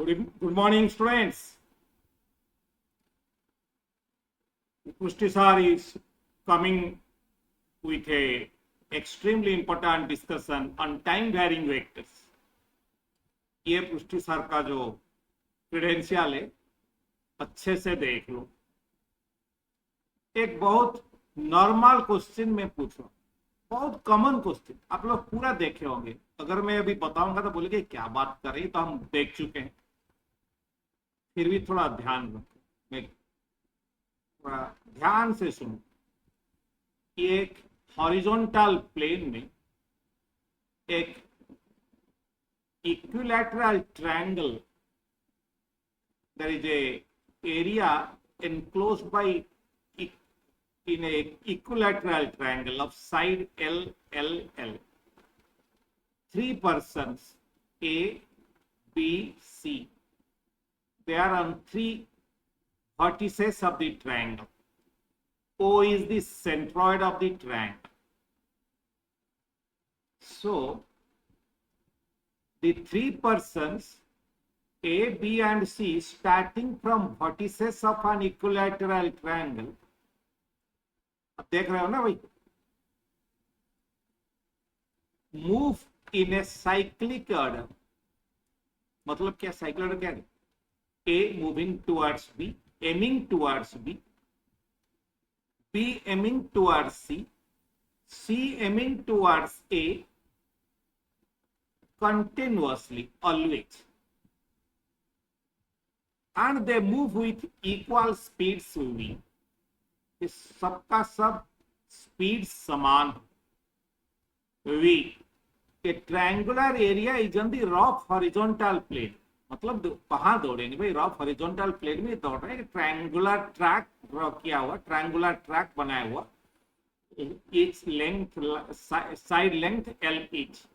Good morning, students. Pushti sir is coming with a extremely important discussion on time varying vectors. ये पुष्टि sir का जो credential है अच्छे से देख लो। एक बहुत नॉर्मल क्वेश्चन में पूछ रहा हूँ, बहुत कॉमन क्वेश्चन, आप लोग पूरा देखे होंगे। अगर मैं अभी बताऊंगा तो बोलेंगे क्या बात कर रही, तो हम देख चुके हैं, फिर भी थोड़ा ध्यान रखो, मैं थोड़ा ध्यान से सुनो। एक हॉरिजॉन्टल प्लेन में एक equilateral triangle, there is a area enclosed by in a equilateral triangle of side L, L, L. Three persons A, B, C. They are on three vertices of the triangle. O is the centroid of the triangle. So the three persons A, B and C starting from vertices of an equilateral triangle, अब देख रहे हो ना भाई, move in a cyclic order. मतलब क्या cyclic order क्या है? A moving towards B, aiming towards B, B aiming towards C, C aiming towards A, continuously always, and they move with equal speeds v. इस सबका सब speed समान v. A triangular area is on the rough horizontal plane. मतलब कहां दौड़ेंगे भाई? Rough horizontal plane में दौड़ रहे हैं। ट्रायंगुलर ट्रैक ड्रॉ किया हुआ, ट्रायंगुलर ट्रैक बनाया हुआ, each length side length l each.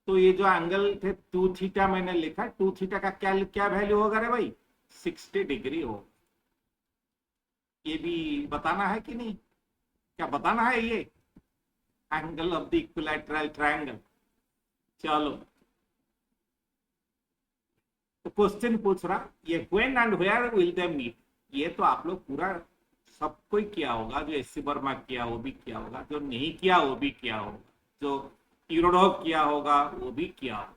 तो ये जो एंगल थे 2 थीटा मैंने लिखा, 2 थीटा का क्या वैल्यू होगा रे भाई? 60 डिग्री हो। ये भी बताना है कि नहीं? क्या बताना है? ये angle of the equilateral triangle. चलो, तो क्वेश्चन पूछ रहा ये when and where will they meet. ये तो आप लोग पूरा सब कोई किया होगा, जो एससी वर्मा किया वो भी किया होगा, जो नहीं किया वो भी किया होगा, जो यूरोडॉग किया होगा वो भी किया होगा।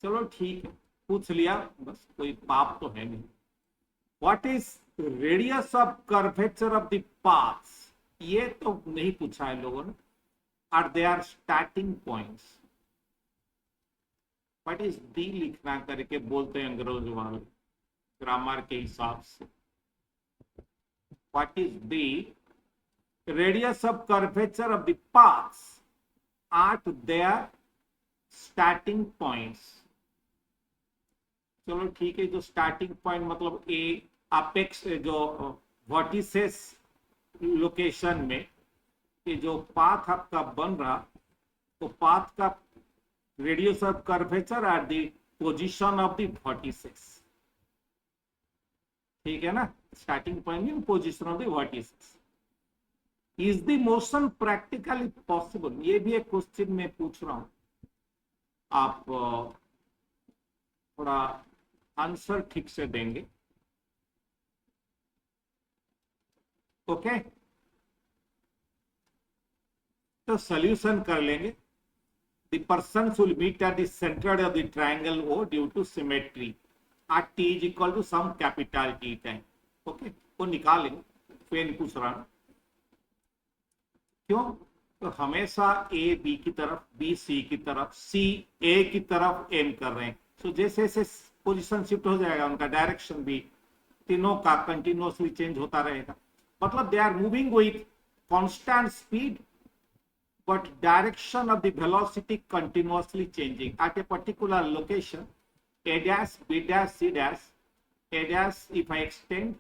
चलो ठीक है, पूछ लिया, बस कोई पाप तो है नहीं। What is radius of curvature of the paths? ये तो नहीं पूछा है लोगों ने। Are they are starting points? What is D लिखना करके बोलते हैं अंग्रेज वाले ग्रामर के हिसाब से। What is the radius of curvature of the paths at their starting points? चलो ठीक है, जो स्टार्टिंग पॉइंट मतलब ए अपेक्स जो वर्टिसेस लोकेशन में ये जो पाथ आपका बन रहा, तो पाथ का radius of curvature at the position of the vertices. ठीक है ना? Starting point in position of the vertices. Is the motion practically possible? ये भी एक क्वेश्चन में पूछ रहा हूं, आप थोड़ा आंसर ठीक से देंगे। ओके, तो सॉल्यूशन कर लेंगे। The person will meet at the centre of the triangle O due to symmetry at T is equal to some capital T time. Okay, वो निकालेंगे। फिर पूछ रहा हूं क्यों? तो हमेशा ए बी की तरफ, बी सी की तरफ, सी ए की तरफ एम कर रहे हैं। तो जैसे जैसे पोजीशन शिफ्ट हो जाएगा, उनका डायरेक्शन भी तीनों का कंटिन्यूअसली चेंज होता रहेगा। मतलब they are moving with constant speed but direction of the velocity continuously changing at a particular location. A dash, B dash, C dash. A dash, if I extend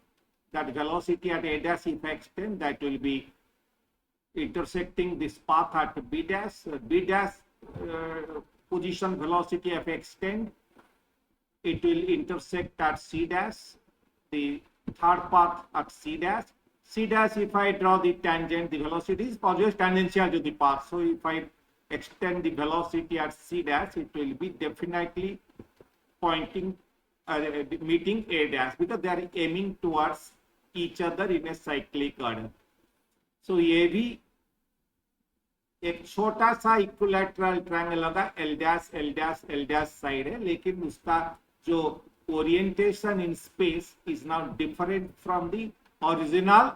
that velocity at A dash, if I extend, that will be intersecting this path at B dash. B dash position velocity if I extend, it will intersect at C dash, the third path at C dash. C dash, if I draw the tangent, the velocity is always tangential to the path. So if I extend the velocity at C dash, it will be definitely pointing meeting A dash because they are aiming towards each other in a cyclic order. So ये भी एक छोटा सा equilateral triangle होगा, L dash side है, लेकिन उसका जो orientation in space is now different from the original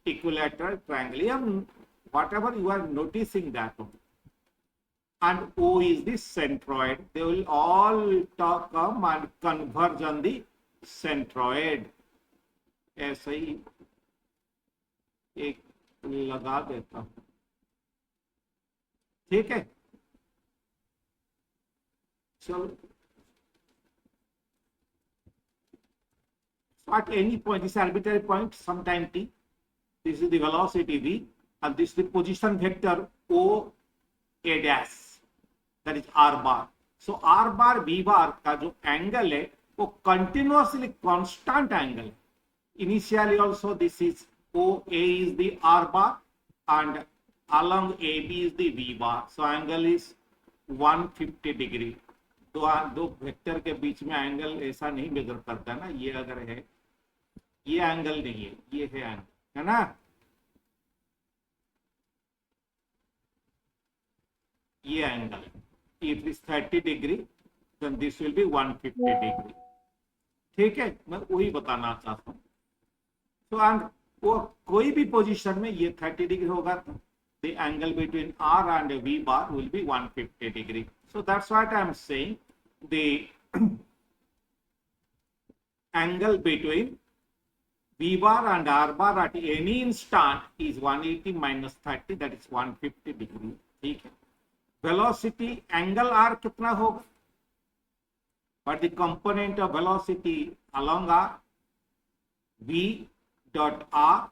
equilateral triangle. Whatever you are noticing that one. And O is the centroid. They will all come and converge on the centroid. ऐसे ही एक लगा देता हूं, ठीक है. चलो, so at any point, this arbitrary point, sometime t, this is the velocity v, and this is the position vector o a dash, that is r bar. So r bar v bar का जो angle है वो continuously constant angle है. Initially also this is o a is the r bar and along ab is the v bar. So angle is 150 degree. दो vector के बीच में angle ऐसा नहीं मेजर करता ना. ये अगर है, ये एंगल नहीं है, ये है एंगल, है ना. ये angle, if is 30 degree then this will be 150 degree. ठीक है, मैं वही बताना चाहता हूँ. तो वो कोई भी पोजीशन में ये 30 डिग्री होगा तो the angle between r and v bar will be 150 degree. So that's what I am saying. The angle between v bar and r bar at any instant is 180 minus 30, that is 150 degree. ठीक है. Velocity angle r कितना होगा? But the component of velocity along r, v dot r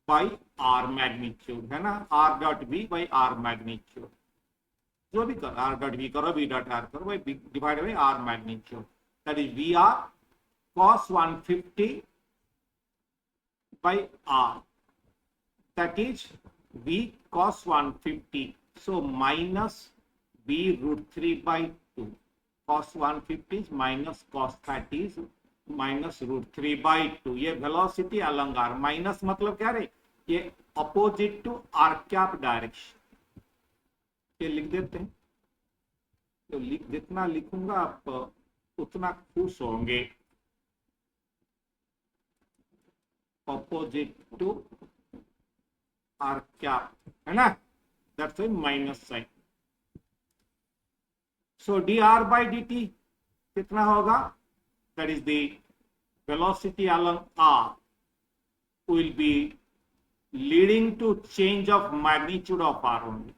by r magnitude, है ना. r dot v by r magnitude. जो भी करो, r dot v करो, v dot r करो, by divided by r magnitude. That is vr cos 150 by r. That is v cos 150. So minus v root 3 by 2. Cos 150 is minus cos 30 is minus root 3 by 2. ये velocity along r. Minus मतलब क्या रे? ये opposite to R cap direction. ये लिख देते हैं. तो जितना लिखूंगा आप उतना खुश होंगे. अपोजिट टू आर कैप, है ना. That's why minus sign. So D R by D T कितना होगा? That is the velocity along r will be leading to change of magnitude of r only.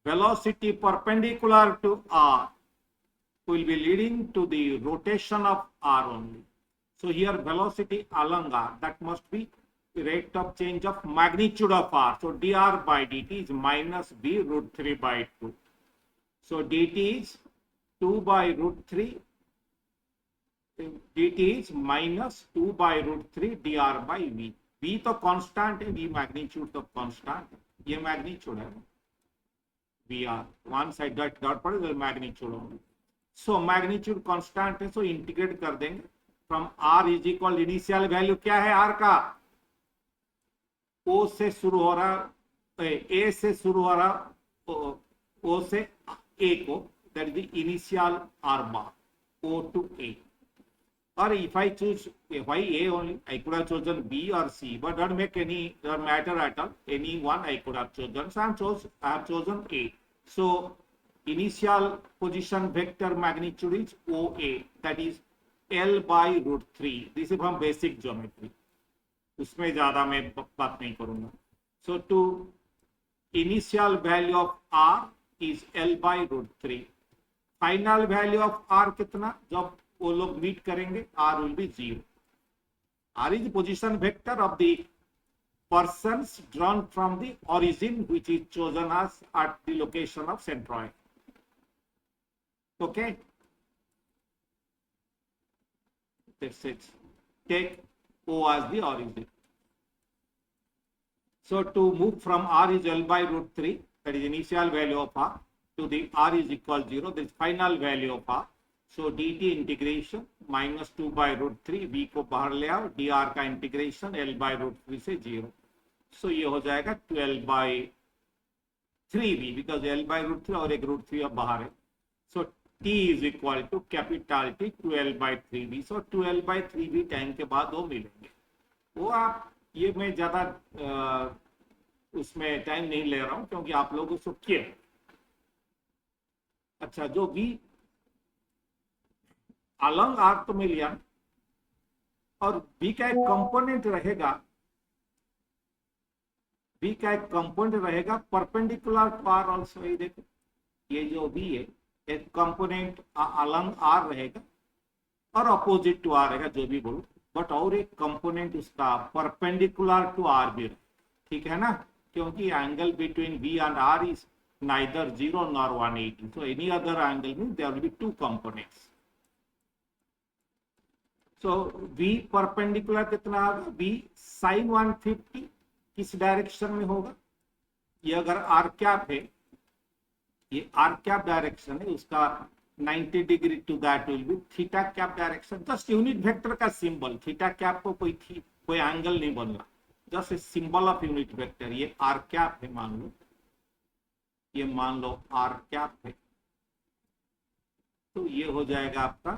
Velocity perpendicular to r will be leading to the rotation of r only. So here velocity along r, that must be the rate of change of magnitude of r. So dr by dt is minus v root 3 by 2. So dt is 2 by root 3. dt is minus 2 by root 3 dr by v. v तो constant है, v magnitude तो constant है. ये magnitude है, V R one side dot dot पड़े तो magnitude होगा. So magnitude constant है, सो इंटीग्रेट कर देंगे from r is equal initial value क्या है r का? o से शुरू हो रहा, a से शुरू हो रहा, o से a को, that is the initial r bar, o to a. Or if I choose why A only, I could have chosen B or C, but don't make any matter at all. Any one I could have chosen. So I have chosen A. So initial position vector magnitude is OA, that is L by root 3. This is from basic geometry. उसमें ज़्यादा मैं बात नहीं करूँगा. So to initial value of R is L by root 3. Final value of R कितना? जब वो लोग मीट करेंगे r will be 0. r is the position vector of the persons drawn from the origin which is chosen as at the location of centroid. Okay, that's it. Take O as the origin. So to move from r is L by root 3, that is initial value of r, to the r is equal 0, this final value of r. So D T integration -2/√3, v को बाहर ले आओ, D R का integration L/√3 से 0। सो ये हो जाएगा 12/3v, because L/√3 और एक √3 अब बाहर है। So t is equal to capital T 12/3v। So 12/3v time के बाद वो मिलेंगे। वो आप ये मैं ज्यादा उसमें टाइम नहीं ले रहा हूं क्योंकि आप लोगों को किए। अच्छा, जो v अलंग आर्क तो मिल लिया, और v का एक कंपोनेंट रहेगा, v का एक कंपोनेंट रहेगा परपेंडिकुलर टू r ऑल्सो। ये देखो, ये जो v है एक कंपोनेंट अलंग r रहेगा और अपोजिट टू r रहेगा, जो भी बोलो, बट और एक कंपोनेंट उसका परपेंडिकुलर टू r भी रहेगा, ठीक है ना, क्योंकि angle between v and r is neither 0 nor 180, so any other angle means there will be two components. So v perpendicular कितना होगा, v sin 150 किस डायरेक्शन में होगा, ये अगर आर कैप है, ये आर कैप डायरेक्शन है, उसका 90 degree to that will be theta cap direction. Just unit vector का सिंबल, थीटा कैप को कोई एंगल नहीं बनना, just symbol of unit vector. ये आर कैप है, मान लो, ये मान लो आर कैप है, तो ये हो जाएगा आपका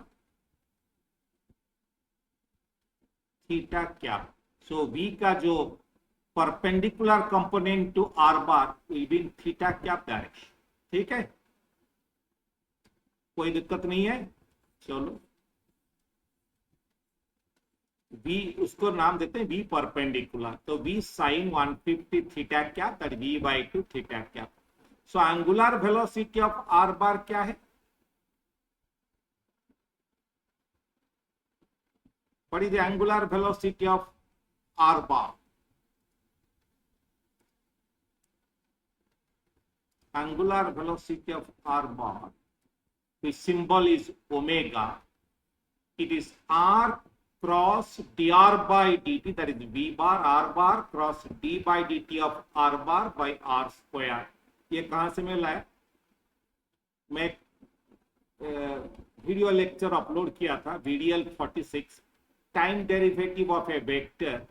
थीटा कैप। सो v का जो perpendicular component to R bar will be in theta cap direction, ठीक है, कोई दिक्कत नहीं है। चलो v उसको नाम देते हैं v परपेंडिकुलर, तो v sin 150 theta cap that v/2 theta cap. So angular velocity of are बार क्या है, what is the angular velocity of r bar? Angular velocity of r bar, the symbol is omega. It is r cross dr by dt, that is v bar, r bar cross d by dt of r bar by r square। ये कहां से मैं लाया, मैं video lecture upload किया था, VDL 46, time derivative of A vector,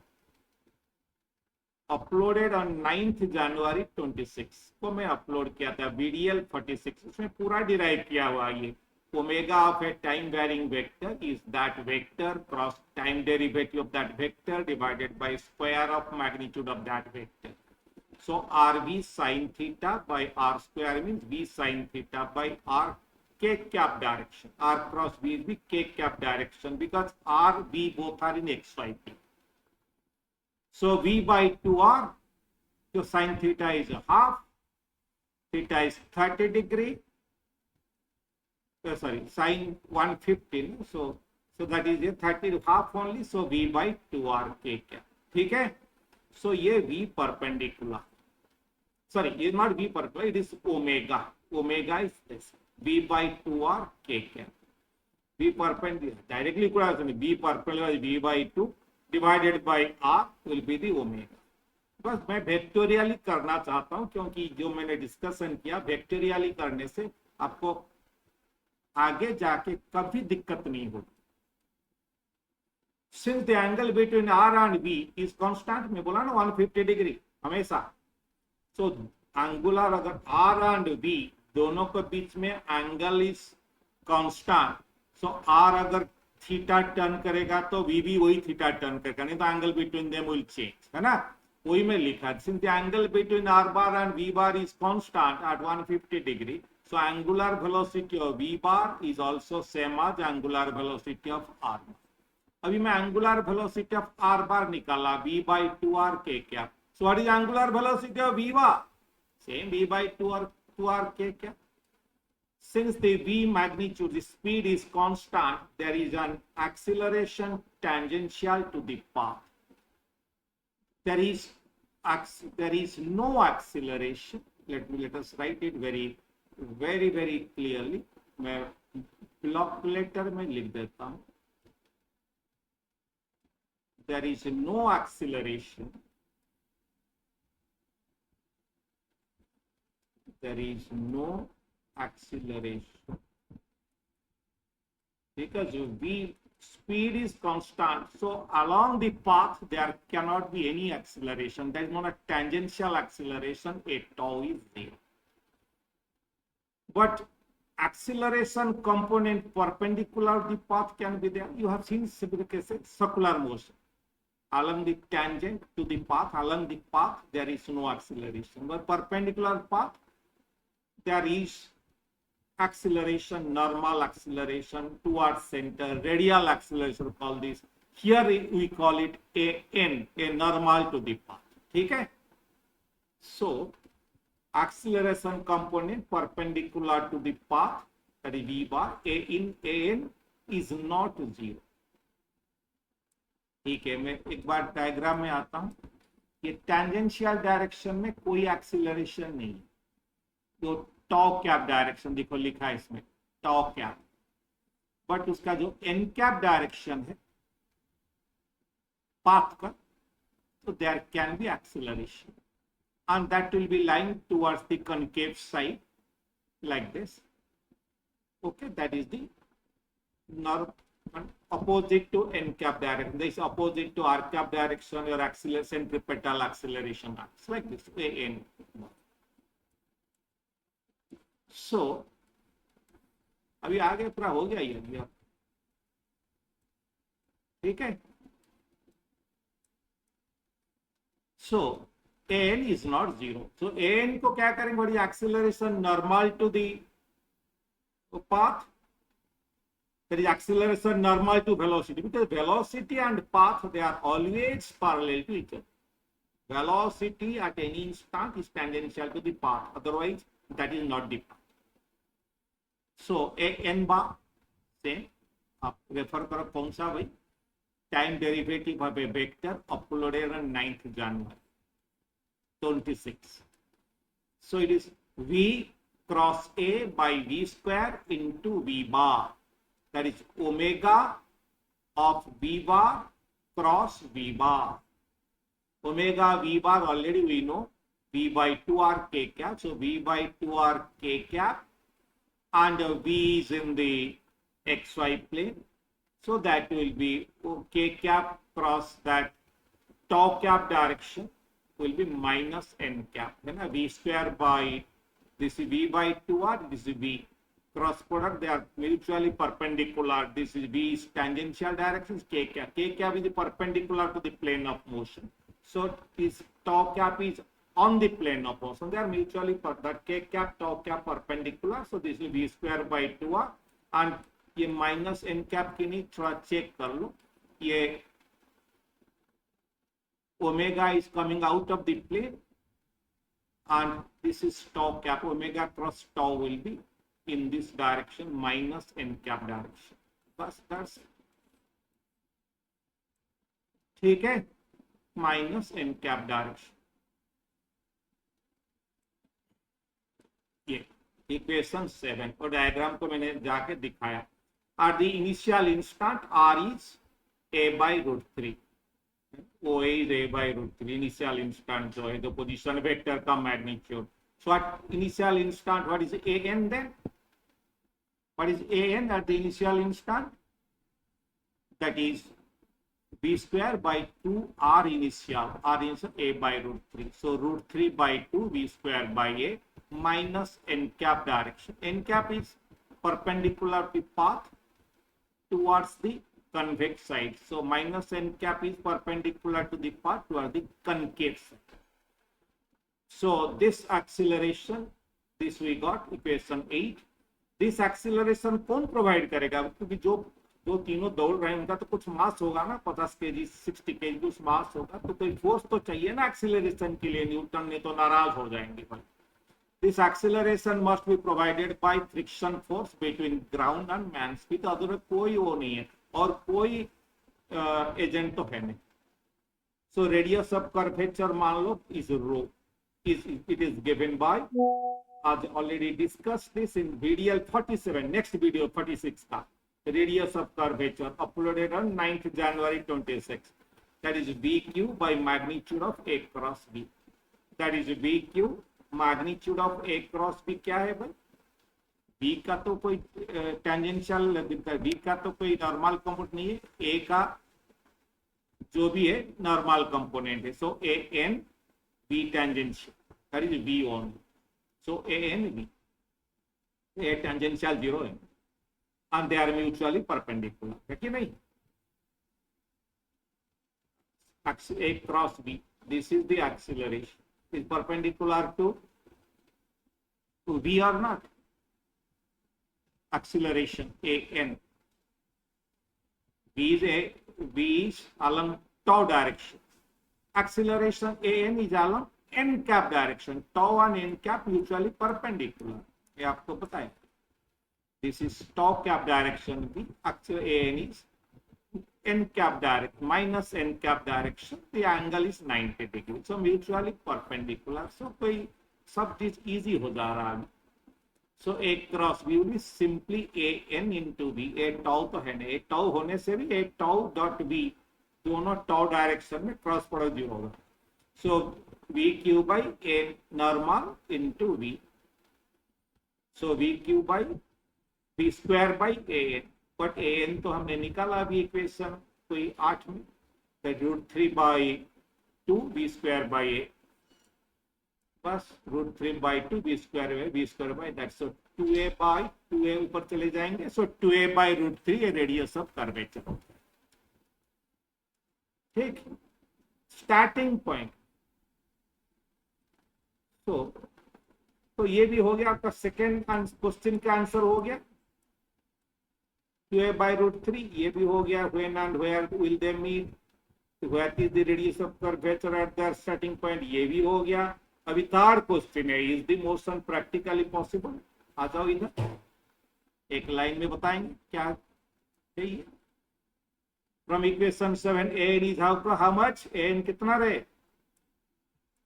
uploaded on 9th January 26 को मैं अपलोड किया था, VDL 46। उसमें पूरा डिराइव किया हुआ ये omega of a time varying vector is that vector cross time derivative of that vector divided by square of magnitude of that vector. So RV sin theta by r square means V sin theta by r k cap direction, r cross V will be k cap direction because r v both are in xy plane। so V/2r, so sin theta is a half, theta is 30 degree, sorry, sin 150, so that is a 30 half only, so V/2r k cap, ठीक है। so ये V perpendicular, sorry, it is not V perpendicular, it is omega, omega is this V/2r k cap, V perpendicular directly V perpendicular is V/2 divided by r will be the omega। बस मैं vectorially करना चाहता हूं क्योंकि जो मैंने discussion किया, vectorially करने से आपको आगे जाके कभी दिक्कत नहीं होगी। Since the angle between r and v is constant, मैं बोला ना 150 डिग्री हमेशा, सो एंगुलर अगर r एंड v दोनों के बीच में angle is constant, so r अगर थीटा टर्न करेगा तो v भी वही थीटा टर्न करेगा, नहीं तो angle between them will change, है ना, वही में लिखा। Since the angle between r bar and v bar is constant eight 150 degree, so angular velocity of v bar is also same as angular velocity of r bar। अभी मैं angular velocity of r bar निकाला, V/2r k cap। so what is angular velocity of v bar? same V/2r k cap। since the v magnitude, the speed is constant, there is an acceleration tangential to the path, there is no acceleration, let us write it very clearly, मैं block letter में लिख देता हूं, there is no acceleration, there is no acceleration because v speed is constant, so along the path there cannot be any acceleration. There is not a tangential acceleration. A tau is 0. But acceleration component perpendicular to the path can be there. You have seen several cases, circular motion. Along the tangent to the path, along the path, there is no acceleration. But perpendicular path, there is acceleration, normal acceleration towards center, radial acceleration, call this. Here we call it an, a normal to the path. Okay? So, acceleration component perpendicular to the path, that is v bar, a in an is not 0. ठीक है, मैं एक बार diagram में आता हूं. ये tangential direction में कोई एक्सीलरेशन नहीं है. तो टॉ कैप डायरेक्शन देखो लिखा है इसमें टॉ कैप, बट उसका जो एन कैप डायरेक्शन है पाथ का, so there can be acceleration, and that will be lying towards the concave side like this. Okay, that is the opposite to n cap direction. This is opposite to r cap direction. Your acceleration, centripetal acceleration acts like this. An. So अभी आगे पूरा हो गया ये, ठीक है. So an is not 0. So an को क्या करेंगे, बड़ी acceleration normal to the path. There is acceleration normal to velocity, because velocity and path, they are always parallel to each other. Velocity at any instant is tangential to the path, otherwise that is not the path. So a n bar same, आप refer करो कौन सा भाई, time derivative of A vector uploaded on 9th January 26. So it is v cross a by v square into v bar. That is omega of v bar cross v bar. Omega v bar already we know, v by 2r k cap. So v by 2r k cap, and v is in the xy plane. So that will be k cap cross that tau cap direction will be minus n cap. Then v square by, this is v by 2r, this is v. Cross product, they are mutually perpendicular. This is v is tangential direction, k cap. K cap is perpendicular to the plane of motion. So this tau cap is on the plane of motion. They are mutually that k cap tau cap perpendicular. So this is v square by 2r, and ये minus N cap की नहीं, थोड़ा check कर लो. ये omega is coming out of the plane, and this is tau cap. Omega cross tau will be in this direction, minus n cap direction. That's ठीक है, minus n cap direction. ये equation 7 और diagram को मैंने जाके दिखाया. At the initial instant, r is a by root 3. OA is a by root 3. Initial instant जो है, the position vector का magnitude. So at initial instant, what is an then? What is an at the initial instant? That is b square by 2 r initial. R initial a by root 3. So root 3 by 2 b square by a minus n cap direction. N cap is perpendicular to path towards the convex side. So minus n cap is perpendicular to the path towards the concave side. So this acceleration, this we got equation 8. This acceleration कौन provide करेगा, क्योंकि जो तीनों दौड़ रहे हैं उनका तो कुछ मास होगा ना, 50 kg 60 kg कुछ मास होगा, तो कोई फोर्स तो चाहिए ना acceleration के लिए. न्यूटन ने तो नाराज हो जाएंगे भाई. This acceleration must be provided by friction force between ground and man's feet. Other कोई वो नहीं है और कोई एजेंट तो है नहीं. So radius of curvature मान लो is rho. It is given by, as already discussed this in video 47, next video 46 का. Radius of curvature uploaded on 9th January 26. That is VQ by magnitude of A cross B. That is VQ. Magnitude of A cross B क्या है भाई? B का तो कोई tangential दिखता है, B का तो कोई नॉर्मल कंपोनेंट नहीं है, ए का जो भी है नॉर्मल कंपोनेंट है. So A N B tangential, that is B only. So A N B, A tangential zero है and they are mutually perpendicular, है कि नहीं? A cross B, this is the acceleration, is perpendicular to B or not? Acceleration A n, B is along tau direction, acceleration A n is along n cap direction. Tau and n cap mutually perpendicular, ये आपको पता है. This is tau cap direction, the actual A n is n cap direct minus n cap direction, the angle is 90 degree, so mutually perpendicular. So कोई सब चीज easy हो जा रहा है. So A cross B will be simply A n into B. A tau तो है नहीं, A tau होने से भी A tau dot B दोनों tau direction में cross प्रोडक्ट जीरो होगा. So V q by A normal into V. So V q by B square by A n, but A N तो हमने निकाला अभी इक्वेशन कोई 8 में, √3/2 बी स्क्वायर बाई ए, बस √3/2 B square by that. So 2a ऊपर चले जाएंगे. So 2a/√3 A radius of curvature. ठीक, स्टार्टिंग पॉइंट. तो ये भी हो गया आपका सेकेंड क्वेश्चन का आंसर हो गया. 2a/√3 ये भी हो गया. when and where will they meet, what is the radius of curvature at their starting point, ये भी हो गया. अभी थर्ड क्वेश्चन है, is the motion practically possible. आ जाओ इधर, एक लाइन में बताएंगे क्या चाहिए. From equation 7 an is how much, an कितना रहे,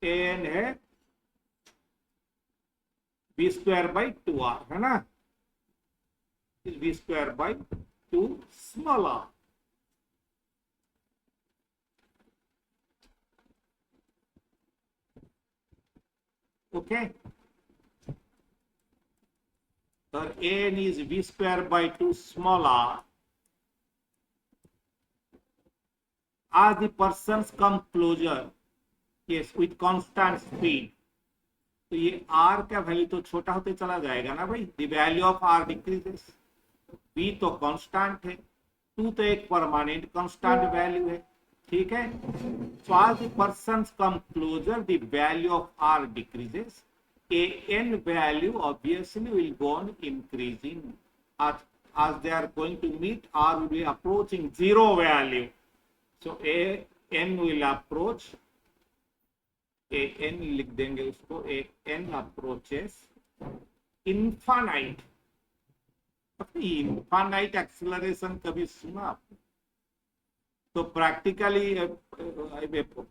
an है b square by 2r, है ना, is b square by 2 small r. Okay, so an is b square by 2 small r. As the persons come closer, yes, with constant speed, तो ये r का value तो छोटा होते चला जाएगा ना भाई. The value of r decreases. b तो कांस्टेंट है, 2 तो एक परमानेंट कांस्टेंट वैल्यू है. ठीक है. सो as the persons come closer, the value of r decreases. A n value obviously will go on increasing as they are going to meet. R will be approaching zero value. So A n will approach, A n लिख देंगे उसको, A n approaches infinite. Infinite acceleration कभी सुना आपने? तो practically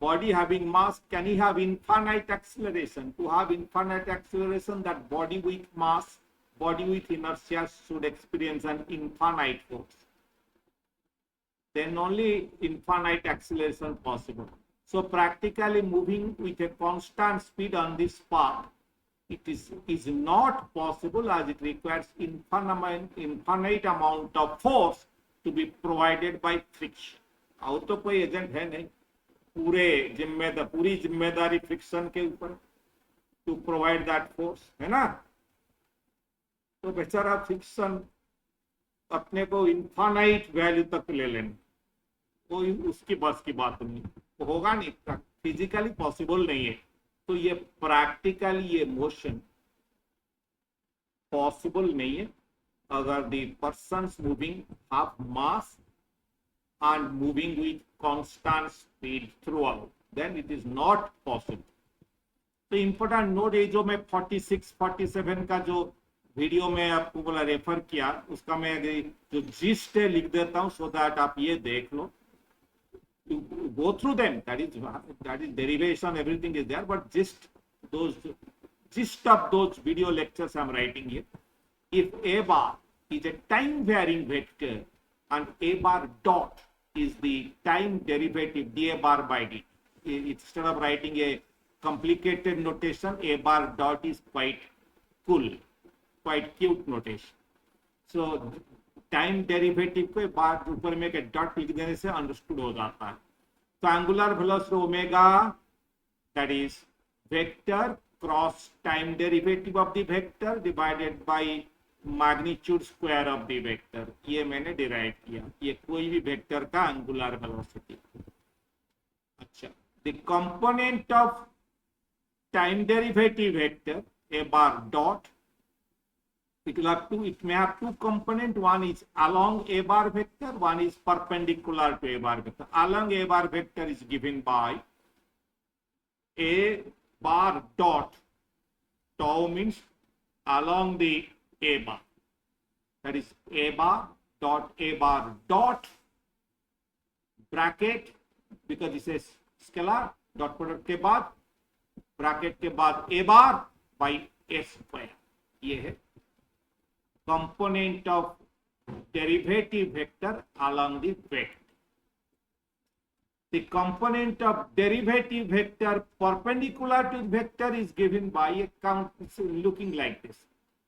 body having mass, can he have infinite acceleration? To have infinite acceleration, that body with mass, body with inertia should experience an infinite force. Then only infinite acceleration possible. So practically moving with a constant speed on this path, it is not possible, as it requires infinite amount of force to be provided by friction. और तो कोई agent है नहीं, पूरी जिम्मेदारी friction के ऊपर to provide that force, है ना. तो बेचारा फ्रिक्शन अपने को इनफाइनाइट वैल्यू तक ले लेना, कोई उसकी बस की बात नहीं, तो होगा नहीं, फिजिकली पॉसिबल नहीं है. तो ये प्रैक्टिकली ये मोशन पॉसिबल नहीं है अगर the persons moving half mass and moving with constant speed throughout, then it is not possible. तो इंपॉर्टेंट नोट है जो मैं 46 47 का जो वीडियो में आपको बोला रेफर किया, उसका मैं जो जिस्ट है लिख देता हूं, सो दैट आप ये देख लो, go through them, that is derivation, everything is there, but gist of those video lectures I'm writing here. If a bar is a time varying vector and a bar dot is the time derivative dA bar by dt, instead of writing a complicated notation, a bar dot is quite cool. Quite cute notation. So time derivative को बाद ऊपर में एक dot लिख देने से understood हो जाता है. तो angular velocity omega, that is vector cross time derivative of the vector divided by magnitude square of the vector. ये मैंने डिराइव किया. ये कोई भी वेक्टर का एंगुलर वेलोसिटी. अच्छा, the component of time derivative vector a bar dot, it may have two component. One is along a bar vector, one is perpendicular to a bar vector. Along a bar vector is given by a bar dot. Tau means along the a bar, that is a bar dot bracket, because this is scalar, dot product के बाद bracket के बाद a bar by a square. ये है component of derivative vector along the vector. The component of derivative vector perpendicular to the vector is given by a count looking like this.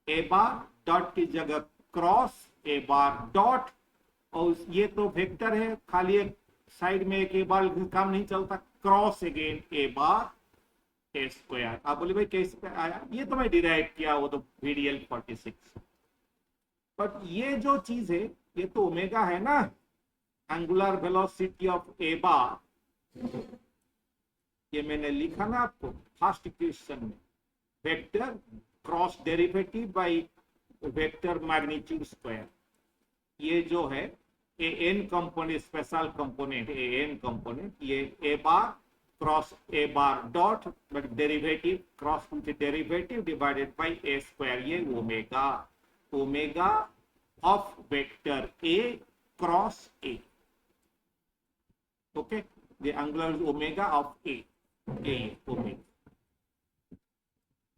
A bar dot की जगह cross a bar dot, और ये तो vector है, खाली एक side में एक a bar काम नहीं चलता. Cross again a bar a square. आप बोले भाई कैसे आया? ये तो मैं डिराइव किया, वो तो VDL 46. बट ये जो चीज है ये तो ओमेगा है ना, angular velocity of A bar. ये मैंने लिखा ना आपको फर्स्ट इक्वेशन में, vector cross derivative by vector magnitude square. ये जो है A N component, special component A N component, ये A bar cross A bar dot but derivative cross derivative divided by A square. ये omega, omega of vector A cross A. Okay, the angular is omega of A. Omega.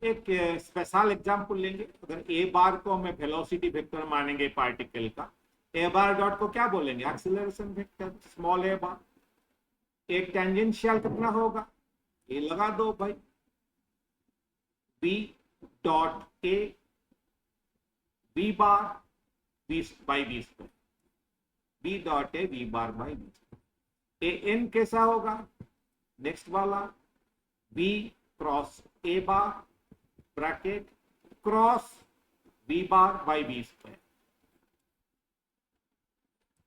एक special example लेंगे. अगर ए बार को हमें velocity vector मानेंगे particle का, ए bar dot को क्या बोलेंगे? Acceleration vector, small A bar. एक टेंजेंशियल कितना होगा? ये लगा दो भाई, B dot A B bar B by B square. B dot A B bar by B. A N कैसा होगा? नेक्स्ट वाला B cross A bar bracket cross B bar by B square.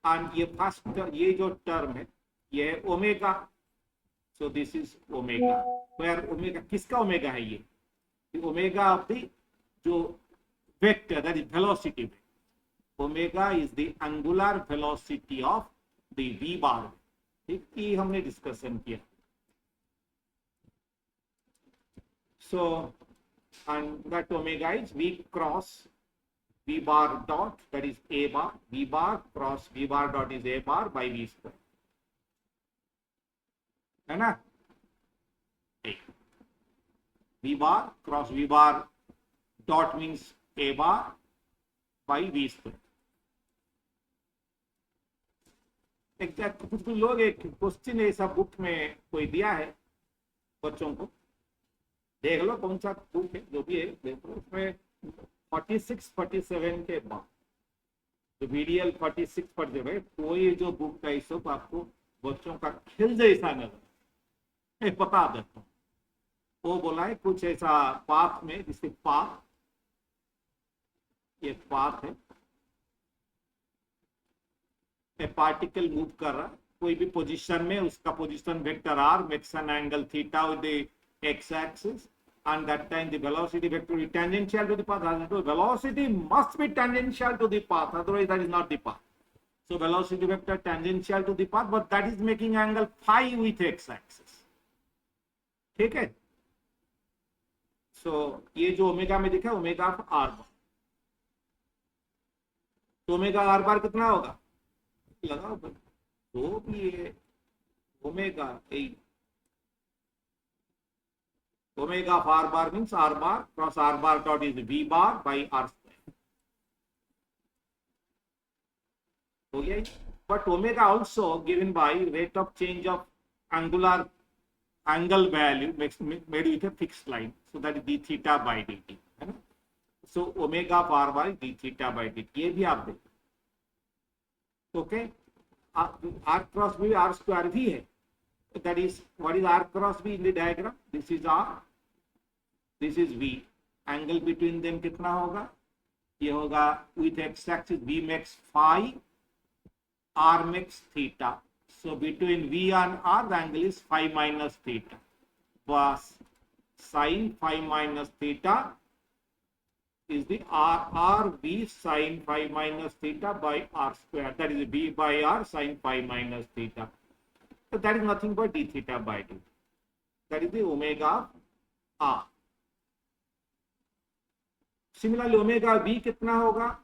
And ये first, ये जो term है ये है omega. So this is omega. Where omega किसका ओमेगा है? ये ओमेगा ऑफ द जो vector, that is velocity. Omega is the angular velocity of the V bar. ठीक, ये हमने डिस्कशन किया. So and that omega is V cross V bar dot, that is A bar. V bar cross V bar dot is A bar by V square, है ना? V bar cross V bar dot means A bar by V square. Exact कुछ लोग एक question ऐसा book में कोई दिया है बच्चों को, देख लो कौन सा बुक है, जो भी है देख लो. उसमें 46 47 के बाद तो VDL 46 पढ़ दे भाई. कोई जो बुक का सब आपको बच्चों का खेल जैसा नजर बता देता हूँ. वो बोला है कुछ ऐसा पाथ में, जिससे पाथ, ये पाथ है, पार्टिकल मूव कर रहा कोई भी पोजीशन में, उसका position vector r makes an angle theta with the x axis, and that time the velocity vector is tangential to the path. So velocity must be tangential to the path, otherwise that is not the path. So velocity vector tangential to the path, but that is making angle phi with x axis. ठीक है? So ये जो omega में दिखा, omega of r बार. तो omega r बार कितना होगा? लगाओ भाई. तो भी ये omega omega of r bar means r bar cross r bar dot is v bar by r square. हो गया. But omega also given by rate of change of angle value made with a fixed line, so that is d theta by dt, है ना? So omega bar bar D theta by D, ये भी आप देखो। Okay, are cross भी are square भी है, that is what is r cross b in the diagram, this is r, this is v, angle between them कितना होगा, ये होगा with x axis v makes phi, r makes theta, so between v and r the angle is phi minus theta, was sin phi minus theta is the r v sin phi minus theta by r square, that is v by r sin phi minus theta. So that is nothing but d theta by d. That is the omega r. Similarly, omega b कितना होगा,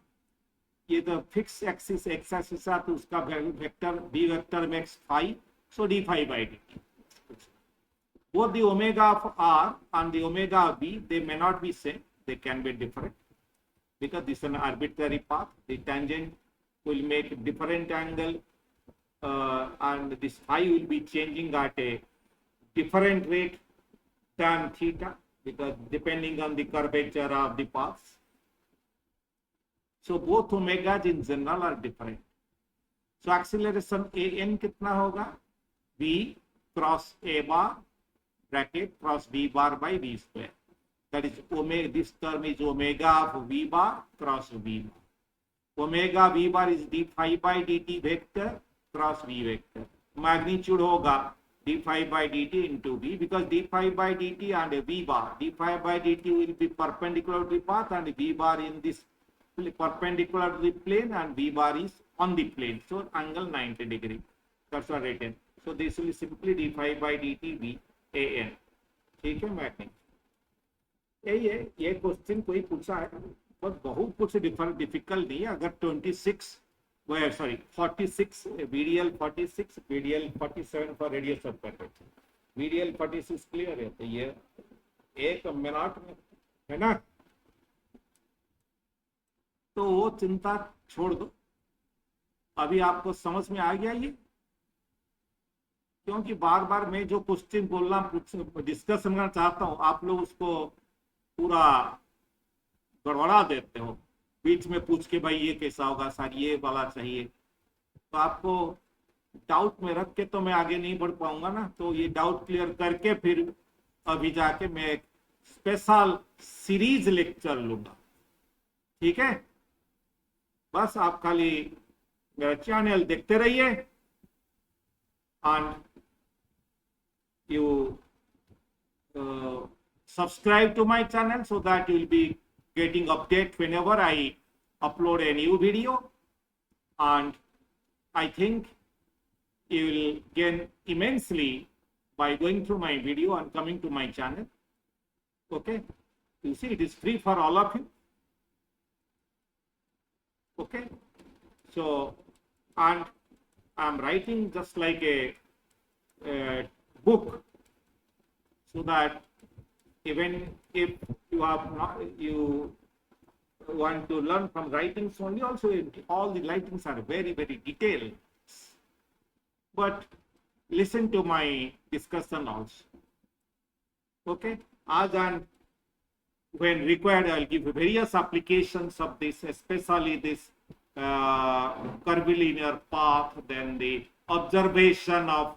ये तो fix axis x axis है, तो उसका vector b vector makes phi, so d phi by dt. Both the omega of r and the omega of b, they may not be same, they can be different, because this is an arbitrary path. The tangent will make different angle, and this phi will be changing at a different rate than theta, because depending on the curvature of the paths. So both omegas in general are different. So acceleration an कितना होगा, v cross a bar bracket cross v bar by v square, that is omega, this term is omega of v bar cross v bar. Omega v bar is d phi by dt vector cross v vector. Magnitude होगा d phi by dt into v, because d phi by dt and v bar, d phi by dt will be perpendicular to the path, and v bar in this perpendicular to the plane, and v bar is on the plane, so angle 90 degree. That's what written. So this will simply d phi by dt v an. ठीक है mathematics, यही है। ये question कोई पूछा है, but बहुत कुछ डिफिकल्ट नहीं है। अगर 26 sorry 46 VDL 46 VDL 47 for radius of curvature, VDL 46 clear है, तो ये 1 मिनट में है ना, तो वो चिंता छोड़ दो। अभी आपको समझ में आ गया ये, क्योंकि बार बार मैं जो क्वेश्चन बोलना डिस्कस करना चाहता हूँ, आप लोग उसको पूरा गड़बड़ा देते हो, बीच में पूछ के भाई ये कैसा होगा सर, ये वाला चाहिए, तो आपको डाउट में रख के तो मैं आगे नहीं बढ़ पाऊंगा ना। तो ये डाउट क्लियर करके फिर अभी जाके मैं एक स्पेशल सीरीज लेक्चर लूंगा, ठीक है। बस आप खाली मेरा चैनल देखते रहिए, and you subscribe to my channel so that you will be getting update whenever I upload a new video, and I think you will gain immensely by going through my video and coming to my channel. Okay, you see it is free for all of you. Okay, so, and I'm writing just like a book, so that even if you have not, you want to learn from writings only, also all the writings are very detailed, but listen to my discussion also. Okay, as and when required, I'll give various applications of this, especially this curvilinear path, then the observation of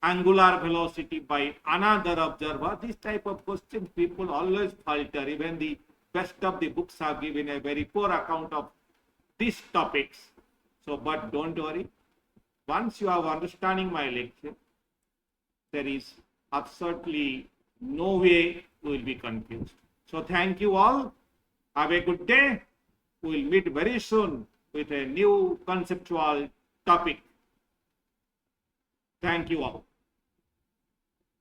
angular velocity by another observer. This type of questions people always falter. Even the best of the books have given a very poor account of these topics. So, but don't worry. Once you have understanding my lecture, there is absolutely no way you will be confused. So, thank you all. Have a good day. We will meet very soon with a new conceptual topic. Thank you all.